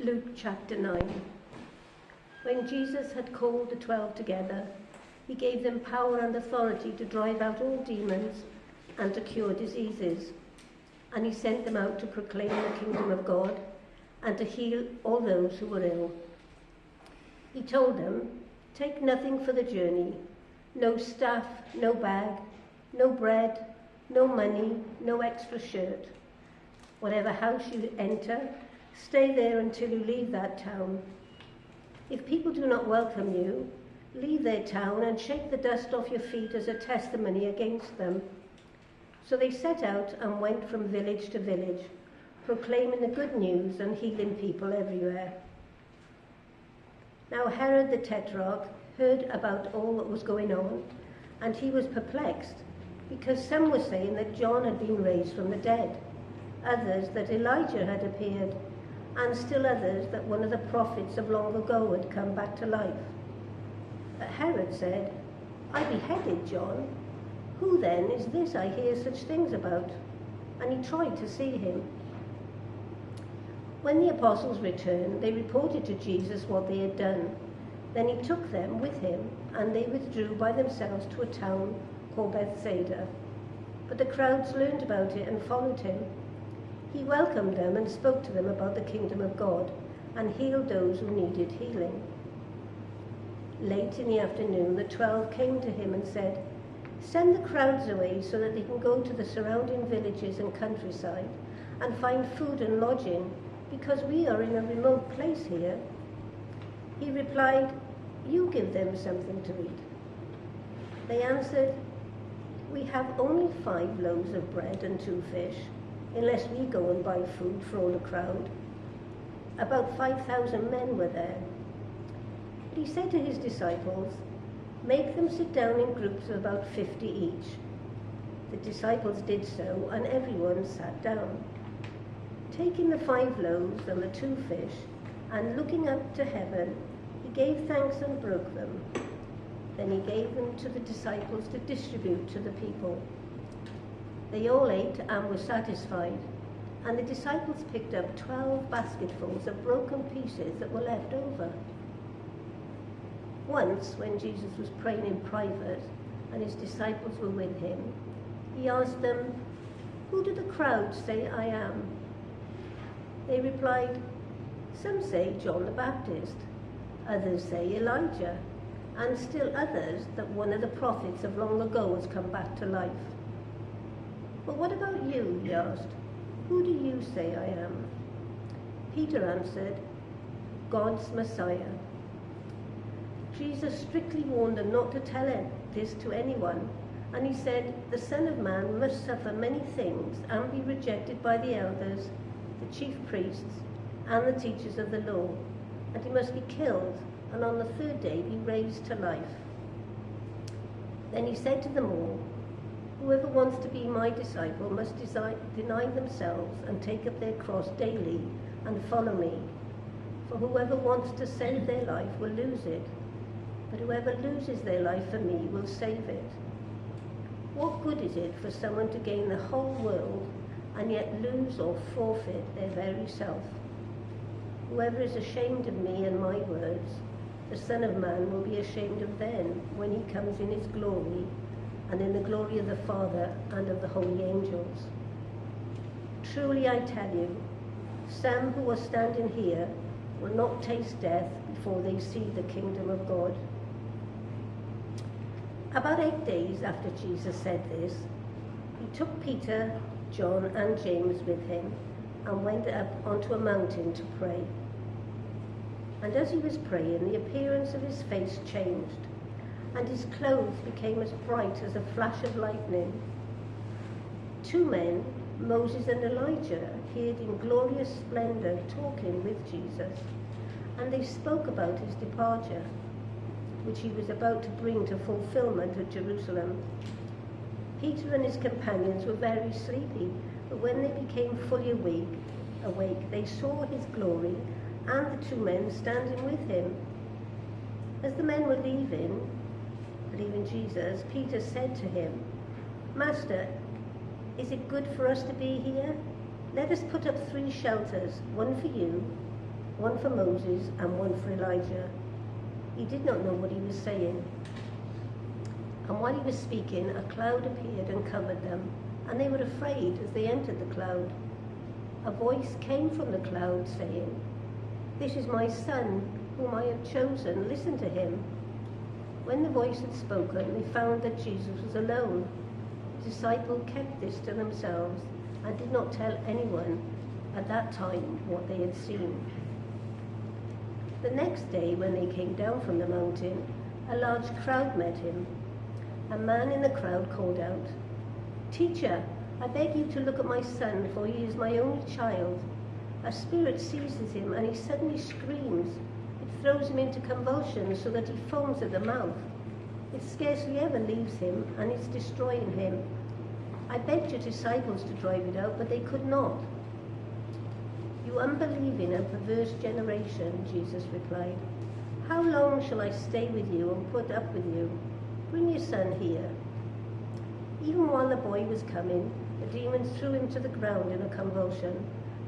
Luke chapter 9. When Jesus had called the 12 together, he gave them power and authority to drive out all demons and to cure diseases. And he sent them out to proclaim the kingdom of God and to heal all those who were ill. He told them, "Take nothing for the journey, no staff, no bag, no bread, no money, no extra shirt. Whatever house you enter, stay there until you leave that town. If people do not welcome you, leave their town and shake the dust off your feet as a testimony against them." So they set out and went from village to village, proclaiming the good news and healing people everywhere. Now Herod the Tetrarch heard about all that was going on, and he was perplexed, because some were saying that John had been raised from the dead, others that Elijah had appeared, and still others that one of the prophets of long ago had come back to life. But Herod said, "I beheaded John. Who then is this I hear such things about?" And he tried to see him. When the apostles returned, they reported to Jesus what they had done. Then he took them with him, and they withdrew by themselves to a town called Bethsaida. But the crowds learned about it and followed him. He welcomed them and spoke to them about the kingdom of God, and healed those who needed healing. Late in the afternoon, the 12 came to him and said, "Send the crowds away so that they can go to the surrounding villages and countryside and find food and lodging, because we are in a remote place here." He replied, "You give them something to eat." They answered, "We have only 5 loaves of bread and 2 fish, unless we go and buy food for all the crowd." About 5,000 men were there. He said to his disciples, "Make them sit down in groups of about 50 each." The disciples did so, and everyone sat down. Taking the 5 loaves and the 2 fish, and looking up to heaven, he gave thanks and broke them. Then he gave them to the disciples to distribute to the people. They all ate and were satisfied, and the disciples picked up 12 basketfuls of broken pieces that were left over. Once, when Jesus was praying in private and his disciples were with him, he asked them, "Who do the crowd say I am?" They replied, "Some say John the Baptist, others say Elijah, and still others that one of the prophets of long ago has come back to life." "But what about you?" he asked. "Who do you say I am?" Peter answered, "God's Messiah." Jesus strictly warned them not to tell this to anyone, and he said, "The Son of Man must suffer many things and be rejected by the elders, the chief priests, and the teachers of the law, and he must be killed, and on the 3rd day be raised to life." Then he said to them all, "Whoever wants to be my disciple must deny themselves and take up their cross daily and follow me. For whoever wants to save their life will lose it, but whoever loses their life for me will save it. What good is it for someone to gain the whole world and yet lose or forfeit their very self? Whoever is ashamed of me and my words, the Son of Man will be ashamed of them when he comes in his glory and in the glory of the Father and of the holy angels. Truly I tell you, some who are standing here will not taste death before they see the kingdom of God." About 8 days after Jesus said this, he took Peter, John, and James with him and went up onto a mountain to pray. And as he was praying, the appearance of his face changed, and his clothes became as bright as a flash of lightning. 2 men, Moses and Elijah, appeared in glorious splendor talking with Jesus, and they spoke about his departure, which he was about to bring to fulfillment at Jerusalem. Peter and his companions were very sleepy, but when they became fully awake, they saw his glory and the 2 men standing with him. As the men were leaving Jesus, Peter said to him, "Master, is it good for us to be here? Let us put up 3 shelters, one for you, one for Moses and one for Elijah. He did not know what he was saying. And while he was speaking, a cloud appeared and covered them, and they were afraid as they entered the cloud. A voice came from the cloud saying, "This is my son, whom I have chosen. Listen to him." When the voice had spoken, they found that Jesus was alone. The disciples kept this to themselves and did not tell anyone at that time what they had seen. The next day, when they came down from the mountain, a large crowd met him. A man in the crowd called out, "Teacher, I beg you to look at my son, for he is my only child. A spirit seizes him and he suddenly screams. It throws him into convulsions so that he foams at the mouth. It scarcely ever leaves him and it's destroying him. I begged your disciples to drive it out, but they could not." "You unbelieving and perverse generation," Jesus replied. "How long shall I stay with you and put up with you? Bring your son here." Even while the boy was coming, the demons threw him to the ground in a convulsion.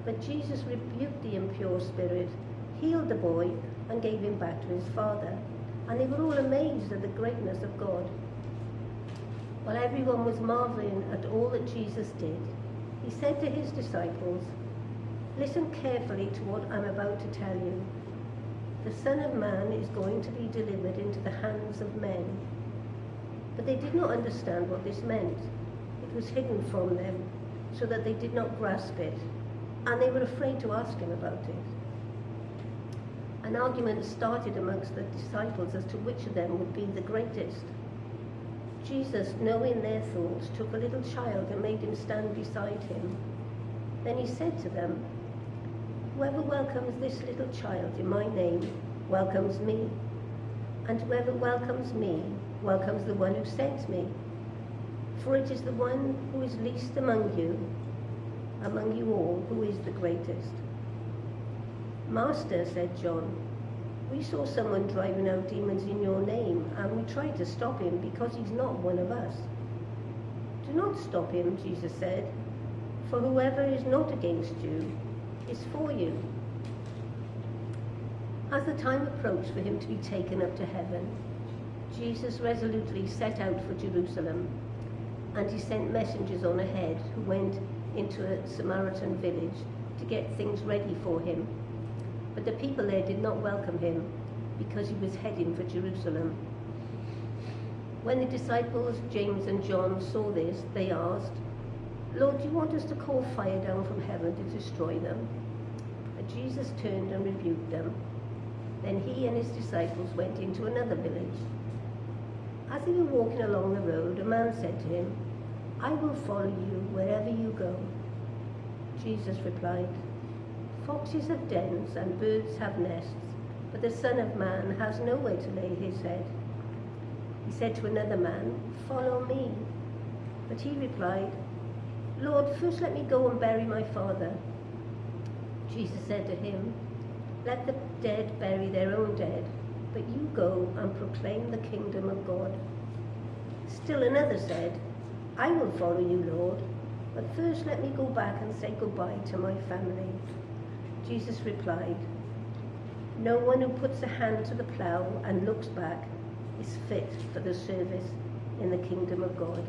But Jesus rebuked the impure spirit, healed the boy, and gave him back to his father. And they were all amazed at the greatness of God. While everyone was marveling at all that Jesus did, he said to his disciples, "Listen carefully to what I'm about to tell you. The Son of Man is going to be delivered into the hands of men." But they did not understand what this meant. It was hidden from them, so that they did not grasp it, and they were afraid to ask him about it. An argument started amongst the disciples as to which of them would be the greatest. Jesus, knowing their thoughts, took a little child and made him stand beside him. Then he said to them, "Whoever welcomes this little child in my name welcomes me, and whoever welcomes me welcomes the one who sent me. For it is the one who is least among you all, who is the greatest." "Master," said John, "we saw someone driving out demons in your name, and we tried to stop him because he's not one of us." "Do not stop him," Jesus said, "for whoever is not against you is for you." As the time approached for him to be taken up to heaven, Jesus resolutely set out for Jerusalem, and he sent messengers on ahead who went into a Samaritan village to get things ready for him. But the people there did not welcome him because he was heading for Jerusalem. When the disciples, James and John, saw this, they asked, "Lord, do you want us to call fire down from heaven to destroy them?" But Jesus turned and rebuked them. Then he and his disciples went into another village. As they were walking along the road, a man said to him, "I will follow you wherever you go." Jesus replied, "Foxes have dens and birds have nests, but the Son of Man has nowhere to lay his head." He said to another man, "Follow me." But he replied, "Lord, first let me go and bury my father." Jesus said to him, "Let the dead bury their own dead, but you go and proclaim the kingdom of God." Still another said, "I will follow you, Lord, but first let me go back and say goodbye to my family." Jesus replied, "No one who puts a hand to the plough and looks back is fit for the service in the kingdom of God."